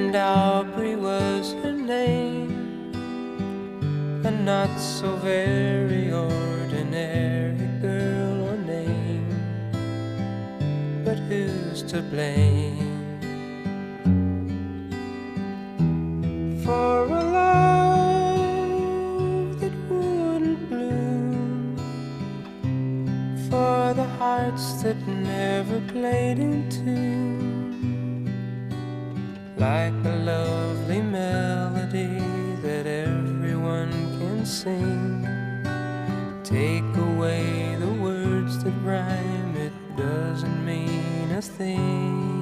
and Aubrey was her name. A not so very ordinary girl or name, but who's to blame for a love that wouldn't bloom, for the hearts that never played in tune, like a lovely melody that everyone can sing. Take away the words that rhyme, it doesn't mean a thing.